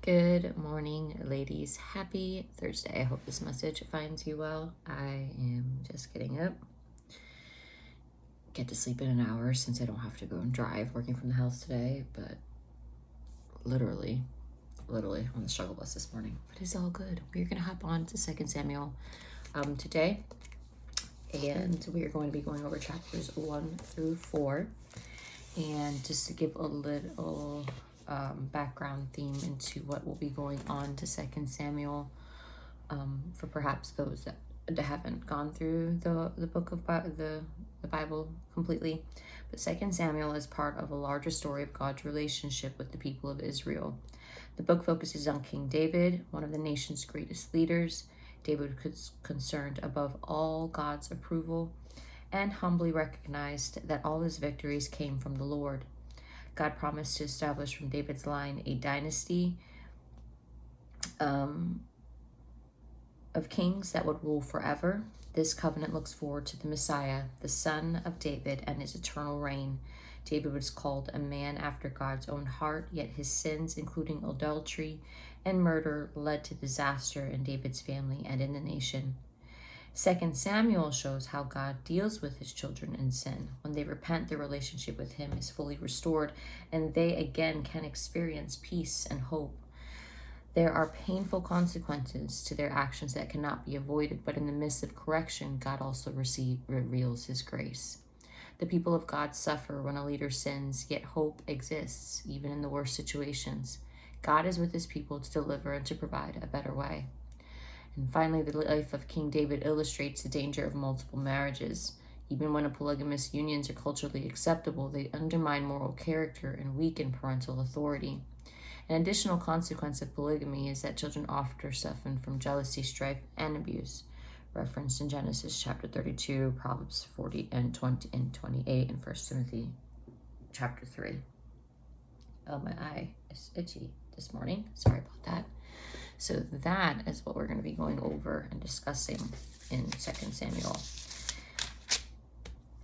Good morning, ladies. Happy Thursday. I hope this message finds you well. I am just getting up. Get to sleep in an hour since I don't have to go and drive working from the house today, but literally on the struggle bus this morning. But it's all good. We're going to hop on to 2 Samuel today, and we are going to be going over chapters 1 through 4. And just to give a little background theme into what will be going on to 2 Samuel, for perhaps those that haven't gone through the book of the Bible completely. But 2 Samuel is part of a larger story of God's relationship with the people of Israel. The book focuses on King David, one of the nation's greatest leaders. David was concerned above all God's approval and humbly recognized that all his victories came from the Lord. God promised to establish from David's line a dynasty of kings that would rule forever. This covenant looks forward to the Messiah, the son of David, and his eternal reign. David was called a man after God's own heart, yet his sins, including adultery and murder, led to disaster in David's family and in the nation. 2 Samuel shows how God deals with his children in sin. When they repent, their relationship with him is fully restored, and they again can experience peace and hope. There are painful consequences to their actions that cannot be avoided, but in the midst of correction, God also reveals his grace. The people of God suffer when a leader sins, yet hope exists, even in the worst situations. God is with his people to deliver and to provide a better way. And finally, the life of King David illustrates the danger of multiple marriages. Even when polygamous unions are culturally acceptable, they undermine moral character and weaken parental authority. An additional consequence of polygamy is that children often suffer from jealousy, strife, and abuse, referenced in Genesis chapter 32, Proverbs 40 and 20 and 28, and 1 Timothy chapter 3. Oh, my eye is itchy this morning. Sorry about that. So that is what we're going to be going over and discussing in 2 Samuel.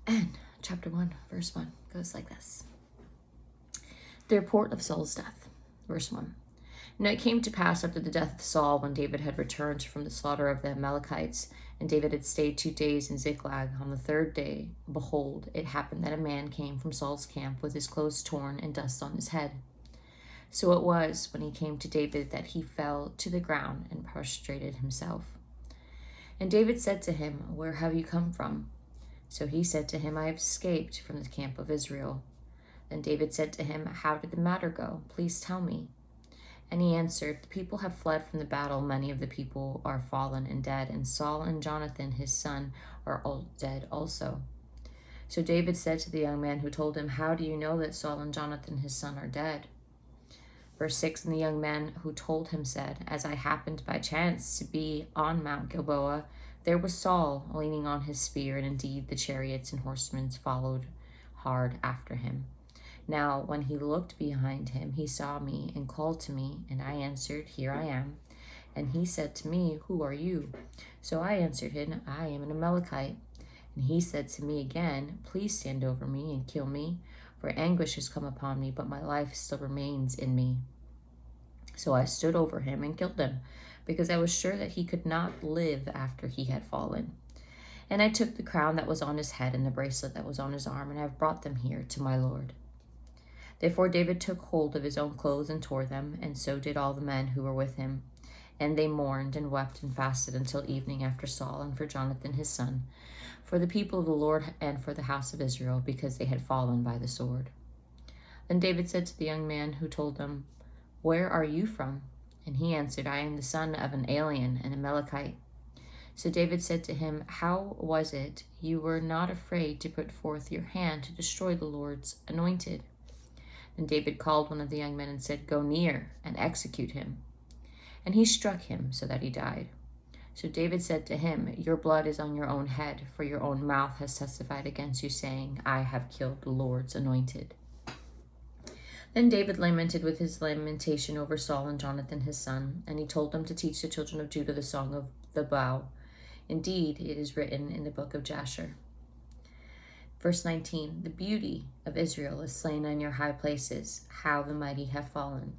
And chapter 1, verse 1 goes like this. The report of Saul's death. Verse 1. Now it came to pass after the death of Saul, when David had returned from the slaughter of the Amalekites, and David had stayed 2 days in Ziklag. On the third day, behold, it happened that a man came from Saul's camp with his clothes torn and dust on his head. So it was, when he came to David, that he fell to the ground and prostrated himself. And David said to him, Where have you come from? So he said to him, I have escaped from the camp of Israel. Then David said to him, How did the matter go? Please tell me. And he answered, The people have fled from the battle. Many of the people are fallen and dead, and Saul and Jonathan, his son, are all dead also. So David said to the young man who told him, How do you know that Saul and Jonathan, his son, are dead? Verse 6, and the young man who told him said, As I happened by chance to be on Mount Gilboa, there was Saul leaning on his spear, and indeed the chariots and horsemen followed hard after him. Now when he looked behind him, he saw me and called to me, and I answered, Here I am. And he said to me, Who are you? So I answered him, I am an Amalekite. And he said to me again, Please stand over me and kill me, for anguish has come upon me, but my life still remains in me. So I stood over him and killed him, because I was sure that he could not live after he had fallen. And I took the crown that was on his head and the bracelet that was on his arm, and I have brought them here to my Lord. Therefore David took hold of his own clothes and tore them, and so did all the men who were with him. And they mourned and wept and fasted until evening after Saul and for Jonathan his son, for the people of the Lord and for the house of Israel, because they had fallen by the sword. Then David said to the young man who told him, Where are you from? And he answered, I am the son of an alien, an Amalekite. So David said to him, How was it you were not afraid to put forth your hand to destroy the Lord's anointed? Then David called one of the young men and said, Go near and execute him. And he struck him so that he died. So David said to him, Your blood is on your own head, for your own mouth has testified against you, saying, I have killed the Lord's anointed. Then David lamented with his lamentation over Saul and Jonathan his son, and he told them to teach the children of Judah the song of the bow. Indeed, it is written in the book of Jasher. Verse 19, The beauty of Israel is slain on your high places, how the mighty have fallen.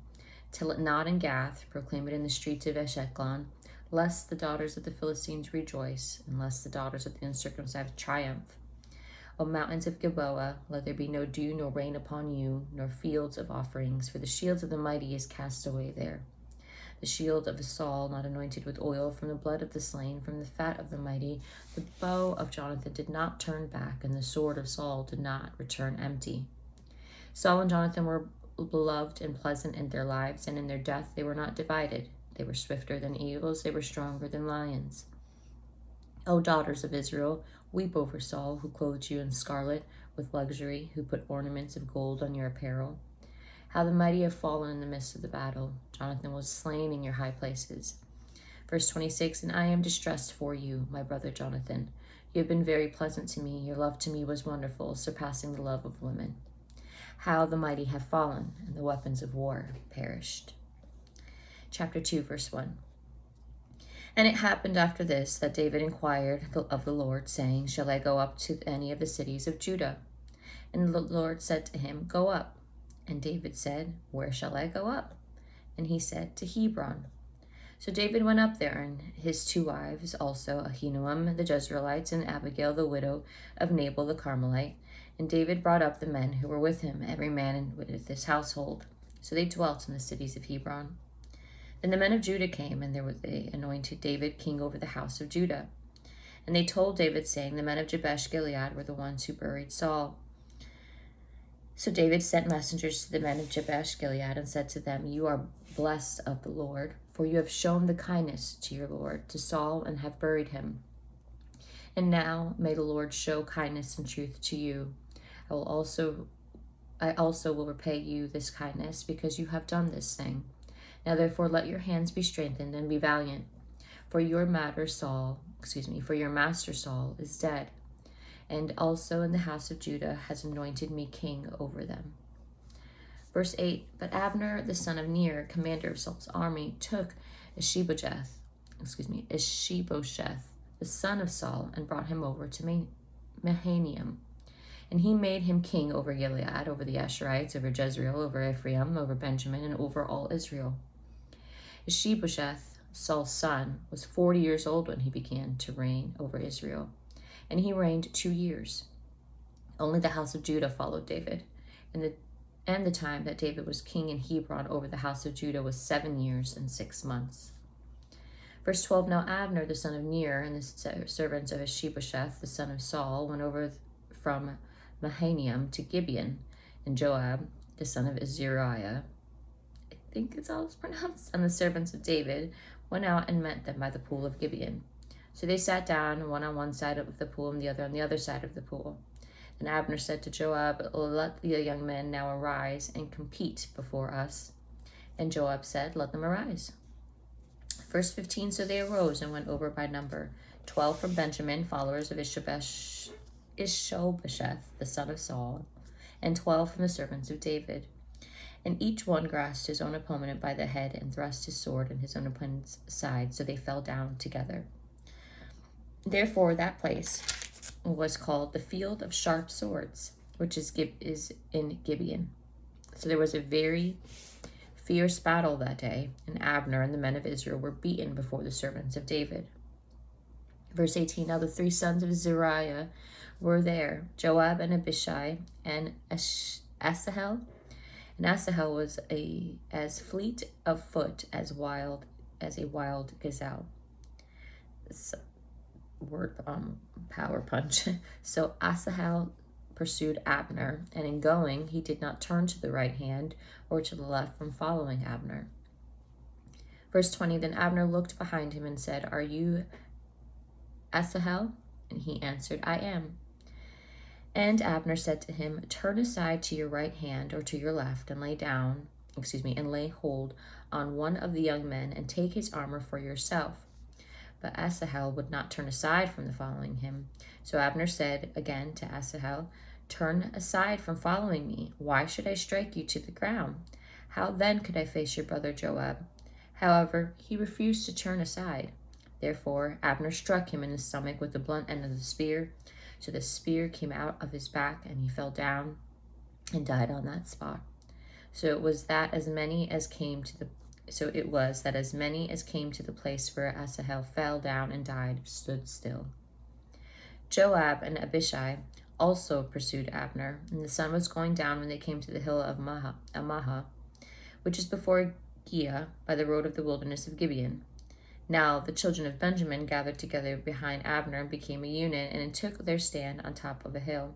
Tell it not in Gath, proclaim it in the streets of Esheklan, lest the daughters of the Philistines rejoice, and lest the daughters of the uncircumcised triumph. O mountains of Gilboa, let there be no dew nor rain upon you, nor fields of offerings, for the shield of the mighty is cast away there. The shield of Saul, not anointed with oil, from the blood of the slain, from the fat of the mighty. The bow of Jonathan did not turn back, and the sword of Saul did not return empty. Saul and Jonathan were beloved and pleasant in their lives, and in their death they were not divided. They were swifter than eagles, they were stronger than lions. O daughters of Israel, weep over Saul, who clothed you in scarlet with luxury, who put ornaments of gold on your apparel. How the mighty have fallen in the midst of the battle. Jonathan was slain in your high places. Verse 26, and I am distressed for you, my brother Jonathan. You have been very pleasant to me. Your love to me was wonderful, surpassing the love of women. How the mighty have fallen, and the weapons of war perished. Chapter 2, verse 1. And it happened after this that David inquired of the Lord, saying, shall I go up to any of the cities of Judah? And the Lord said to him, go up. And David said, where shall I go up? And he said, to Hebron. So David went up there, and his 2 wives, also Ahinoam the Jezreelite, and Abigail the widow of Nabal the Carmelite. And David brought up the men who were with him, every man with his household. So they dwelt in the cities of Hebron. Then the men of Judah came, and they anointed David king over the house of Judah. And they told David, saying, the men of Jabesh-Gilead were the ones who buried Saul. So David sent messengers to the men of Jabesh-Gilead and said to them, you are blessed of the Lord, for you have shown the kindness to your Lord, to Saul, and have buried him. And now may the Lord show kindness and truth to you. I also will repay you this kindness, because you have done this thing. Now therefore let your hands be strengthened and be valiant, for your master Saul is dead, and also in the house of Judah has anointed me king over them. Verse 8, but Abner the son of Ner, commander of Saul's army, took Ishbosheth, the son of Saul, and brought him over to Mahanaim. And he made him king over Gilead, over the Asherites, over Jezreel, over Ephraim, over Benjamin, and over all Israel. Ishbosheth, Saul's son, was 40 years old when he began to reign over Israel, and he reigned 2 years. Only the house of Judah followed David, and the time that David was king in Hebron over the house of Judah was 7 years and 6 months. Verse 12, now Abner the son of Ner and the servants of Ishbosheth the son of Saul went over from Mahanaim to Gibeon, and Joab the son of Zeruiah, I think it's how it's pronounced, and the servants of David went out and met them by the pool of Gibeon. So they sat down, one on one side of the pool and the other on the other side of the pool. And Abner said to Joab, let the young men now arise and compete before us. And Joab said, let them arise. Verse 15, so they arose and went over by number, 12 from Benjamin, followers of Ishbosheth, the son of Saul, and 12 from the servants of David. And each one grasped his own opponent by the head and thrust his sword in his own opponent's side, so they fell down together. Therefore that place was called the Field of Sharp Swords, which is in Gibeon. So there was a very fierce battle that day, and Abner and the men of Israel were beaten before the servants of David. Verse 18, now the 3 sons of Zeruiah were there, Joab and Abishai and Asahel. And Asahel was as fleet of foot as a wild gazelle. This word power punch. So Asahel pursued Abner, and in going he did not turn to the right hand or to the left from following Abner. Verse 20, then Abner looked behind him and said, are you Asahel? And he answered, I am. And Abner said to him, turn aside to your right hand or to your left and lay hold on one of the young men and take his armor for yourself. But Asahel would not turn aside from the following him. So Abner said again to Asahel, turn aside from following me. Why should I strike you to the ground? How then could I face your brother Joab? However, he refused to turn aside. Therefore Abner struck him in the stomach with the blunt end of the spear. So the spear came out of his back, and he fell down and died on that spot. So it was that as many as came to the place where Asahel fell down and died stood still. Joab and Abishai also pursued Abner, and the sun was going down when they came to the hill of Amaha, which is before Giah, by the road of the wilderness of Gibeon. Now the children of Benjamin gathered together behind Abner and became a unit, and took their stand on top of a hill.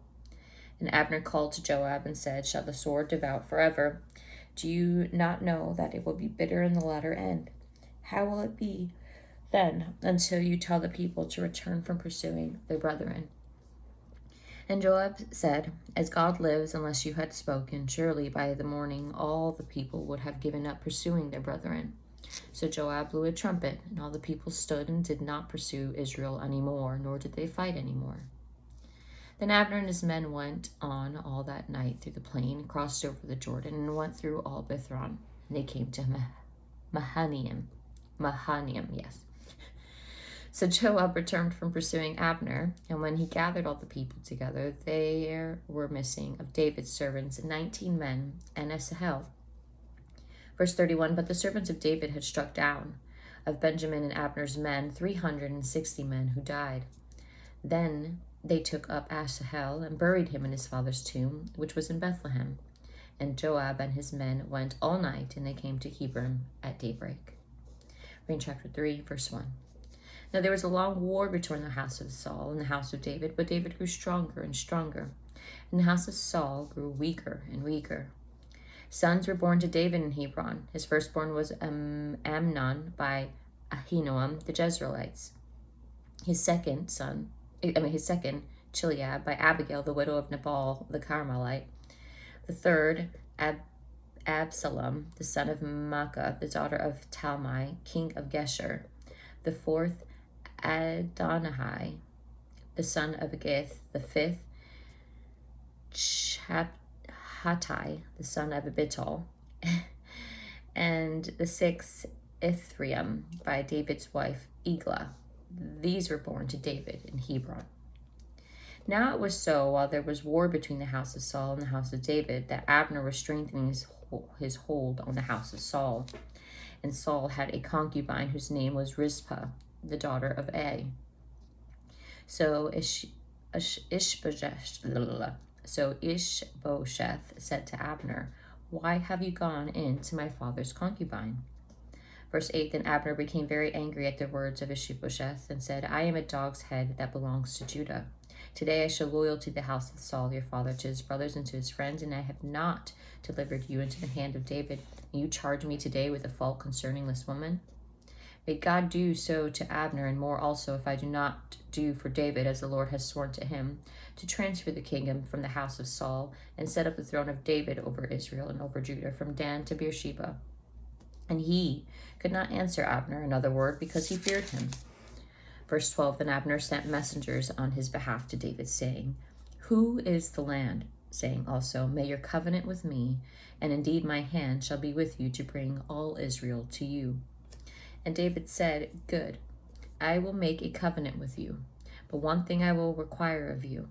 And Abner called to Joab and said, Shall the sword devour forever? Do you not know that it will be bitter in the latter end? How will it be then until you tell the people to return from pursuing their brethren? And Joab said, As God lives, unless you had spoken, surely by the morning all the people would have given up pursuing their brethren. So Joab blew a trumpet, and all the people stood and did not pursue Israel any more, nor did they fight any more. Then Abner and his men went on all that night through the plain, and crossed over the Jordan, and went through all Bithron. And they came to Mahanaim, yes. So Joab returned from pursuing Abner, and when he gathered all the people together, there were missing of David's servants 19 men and Asahel. Verse 31, But the servants of David had struck down of Benjamin and Abner's men 360 men who died. Then they took up Asahel and buried him in his father's tomb, which was in Bethlehem. And Joab and his men went all night, and they came to Hebron at daybreak. Read chapter 3, verse 1. Now there was a long war between the house of Saul and the house of David, but David grew stronger and stronger, and the house of Saul grew weaker and weaker. Sons were born to David in Hebron. His firstborn was Amnon by Ahinoam the Jezreelites. His second, Chileab, by Abigail, the widow of Nabal the Carmelite. The third, Absalom, the son of Maacah, the daughter of Talmai, king of Geshur. The fourth, Adonijah, the son of Gith. The fifth, Hattai, the son of Abital. And the sixth, Ithream, by David's wife, Eglah. These were born to David in Hebron. Now it was so, while there was war between the house of Saul and the house of David, that Abner was strengthening his hold on the house of Saul. And Saul had a concubine whose name was Rizpah, the daughter of A. So Ishbosheth said to Abner, Why have you gone in to my father's concubine? Verse 8, Then Abner became very angry at the words of Ishbosheth and said, I am a dog's head that belongs to Judah. Today I show loyalty to the house of Saul your father, to his brothers and to his friends, and I have not delivered you into the hand of David. And you charge me today with a fault concerning this woman? May God do so to Abner, and more also, if I do not do for David as the Lord has sworn to him, to transfer the kingdom from the house of Saul, and set up the throne of David over Israel and over Judah, from Dan to Beersheba. And he could not answer Abner another word, because he feared him. Verse 12, Then Abner sent messengers on his behalf to David, saying, Who is the land? Saying also, May your covenant with me, and indeed my hand shall be with you to bring all Israel to you. And David said, Good, I will make a covenant with you, but one thing I will require of you.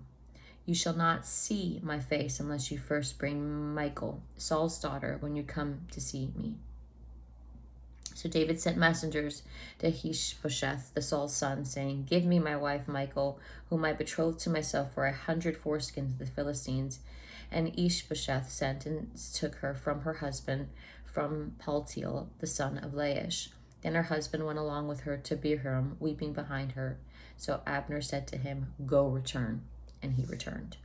You shall not see my face unless you first bring Michal, Saul's daughter, when you come to see me. So David sent messengers to Ishbosheth, the Saul's son, saying, Give me my wife Michal, whom I betrothed to myself for 100 foreskins of the Philistines. And Ishbosheth sent and took her from her husband, from Paltiel, the son of Laish. Then her husband went along with her to Beersheba, weeping behind her. So Abner said to him, Go return. And he returned.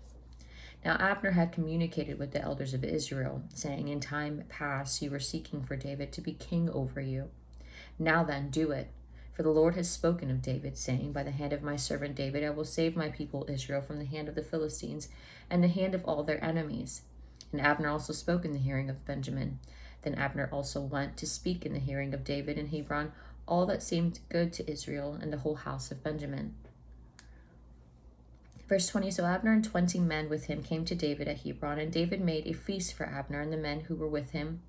Now Abner had communicated with the elders of Israel, saying, In time past you were seeking for David to be king over you. Now then, do it. For the Lord has spoken of David, saying, By the hand of my servant David I will save my people Israel from the hand of the Philistines and the hand of all their enemies. And Abner also spoke in the hearing of Benjamin. Then Abner also went to speak in the hearing of David in Hebron all that seemed good to Israel and the whole house of Benjamin. Verse 20, So Abner and 20 men with him came to David at Hebron, and David made a feast for Abner and the men who were with him.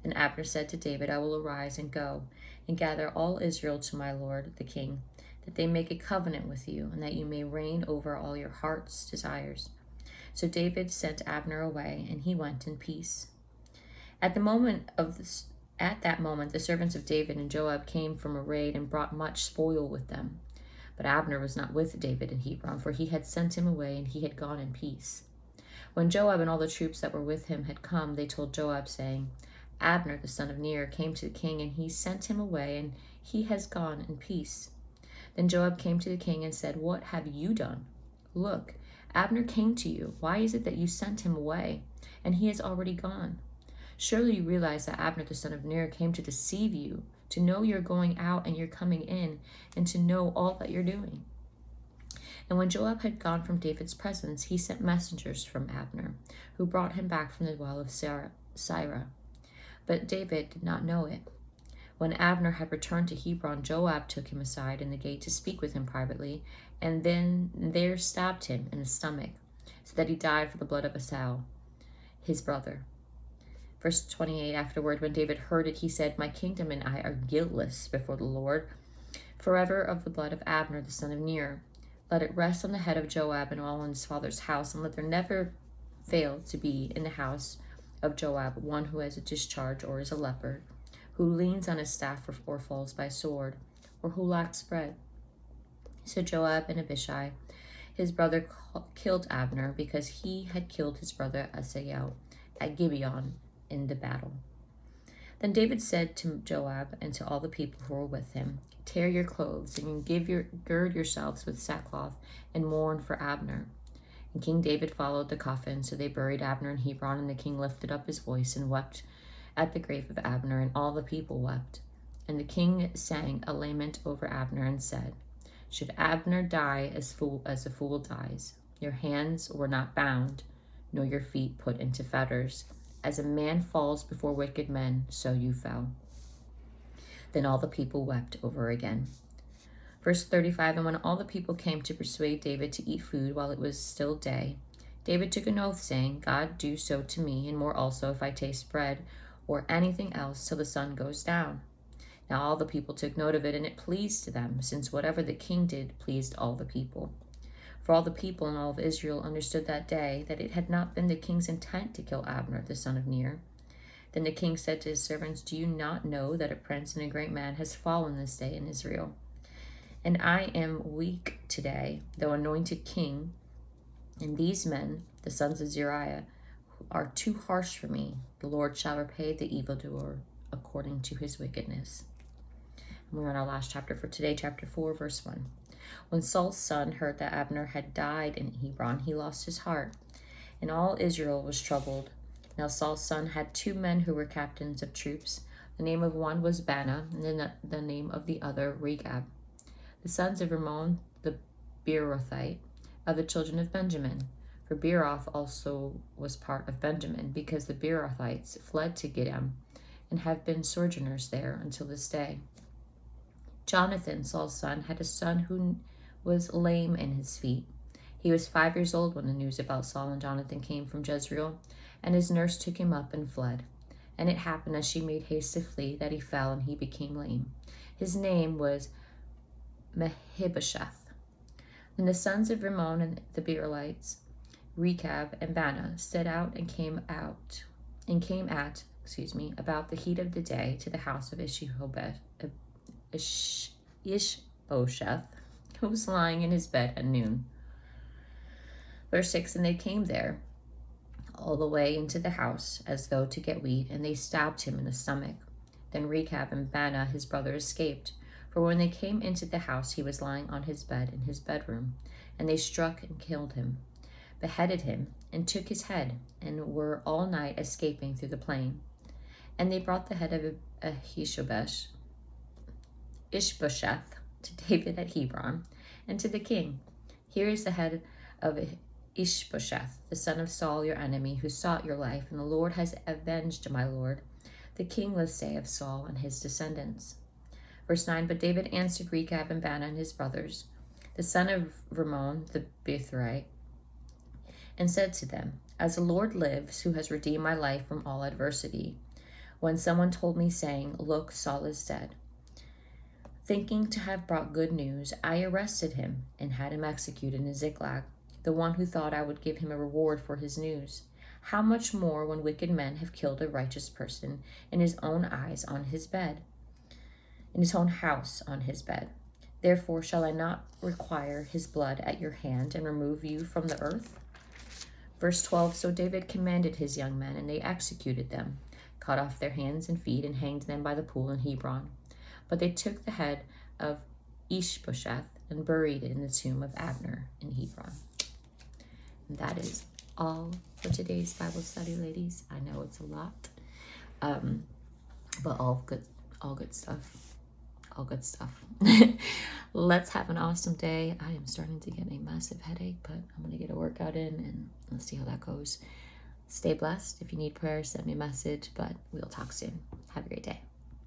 Then Abner said to David, I will arise and go, and gather all Israel to my lord the king, that they make a covenant with you, and that you may reign over all your heart's desires. So David sent Abner away, and he went in peace. At the moment of this, at that moment, the servants of David and Joab came from a raid and brought much spoil with them. But Abner was not with David in Hebron, for he had sent him away, and he had gone in peace. When Joab and all the troops that were with him had come, they told Joab, saying, Abner the son of Ner came to the king, and he sent him away, and he has gone in peace. Then Joab came to the king and said, What have you done? Look, Abner came to you. Why is it that you sent him away, and he has already gone? Surely you realize that Abner the son of Ner came to deceive you, to know you're going out and you're coming in, and to know all that you're doing. And when Joab had gone from David's presence, he sent messengers from Abner, who brought him back from the well of Sirah. But David did not know it. When Abner had returned to Hebron, Joab took him aside in the gate to speak with him privately, and then there stabbed him in the stomach, so that he died for the blood of Asahel, his brother. Verse 28, afterward, when David heard it, he said, My kingdom and I are guiltless before the Lord forever of the blood of Abner the son of Ner. Let it rest on the head of Joab and all in his father's house, and let there never fail to be in the house of Joab one who has a discharge or is a leper, who leans on his staff or falls by sword, or who lacks bread. So Joab and Abishai, his brother, killed Abner, because he had killed his brother Asahel at Gibeon in the battle. Then David said to Joab and to all the people who were with him, Tear your clothes, and gird yourselves with sackcloth, and mourn for Abner. And King David followed the coffin, so they buried Abner in Hebron, and the king lifted up his voice and wept at the grave of Abner, and all the people wept. And the king sang a lament over Abner and said, Should Abner die as a fool dies? Your hands were not bound, nor your feet put into fetters. As a man falls before wicked men, so you fell. Then all the people wept over again. Verse 35, and when all the people came to persuade David to eat food while it was still day, David took an oath, saying, God do so to me, and more also, if I taste bread or anything else till the sun goes down. Now all the people took note of it, and it pleased them, since whatever the king did pleased all the people. For all the people and all of Israel understood that day that it had not been the king's intent to kill Abner, the son of Ner. Then the king said to his servants, Do you not know that a prince and a great man has fallen this day in Israel? And I am weak today, though anointed king, and these men, the sons of Zeruiah, are too harsh for me. The Lord shall repay the evildoer according to his wickedness. And we're on our last chapter for today, chapter 4, verse 1. When Saul's son heard that Abner had died in Hebron, he lost his heart, and all Israel was troubled. Now Saul's son had 2 men who were captains of troops. The name of one was Bana, and the name of the other Rechab. The sons of Rimmon the Beerothite, of the children of Benjamin. For Beeroth also was part of Benjamin, because the Beerothites fled to Gibeon, and have been sojourners there until this day. Jonathan, Saul's son, had a son who was lame in his feet. He was 5 years old when the news about Saul and Jonathan came from Jezreel, and his nurse took him up and fled. And it happened as she made haste to flee that he fell and he became lame. His name was Ishbosheth. Then the sons of Rimmon and the Israelites, Rechab and Bana, set out and came at about the heat of the day to the house of Ishbosheth, who was lying in his bed at noon. Verse 6, and they came there all the way into the house as though to get wheat, and they stabbed him in the stomach. Then Rechab and Bana, his brother, escaped. For when they came into the house, he was lying on his bed in his bedroom, and they struck and killed him, beheaded him, and took his head, and were all night escaping through the plain. And they brought the head of Ishbosheth to David at Hebron, and to the king. Here is the head of Ishbosheth, the son of Saul, your enemy, who sought your life, and the Lord has avenged my lord, the king, let's say, of Saul and his descendants. Verse 9, but David answered Rechab and Bana and his brothers, the son of Rimmon the Beerothite, and said to them, As the Lord lives, who has redeemed my life from all adversity, when someone told me, saying, Look, Saul is dead, thinking to have brought good news, I arrested him and had him executed in Ziklag, the one who thought I would give him a reward for his news. How much more when wicked men have killed a righteous person in his own eyes on his bed, in his own house on his bed? Therefore shall I not require his blood at your hand and remove you from the earth? Verse 12, so David commanded his young men, and they executed them, cut off their hands and feet, and hanged them by the pool in Hebron. But they took the head of Ishbosheth and buried it in the tomb of Abner in Hebron. And that is all for today's Bible study, ladies. I know it's a lot, but all good stuff. All good stuff. Let's have an awesome day. I am starting to get a massive headache, but I'm going to get a workout in and let's see how that goes. Stay blessed. If you need prayer, send me a message, but we'll talk soon. Have a great day.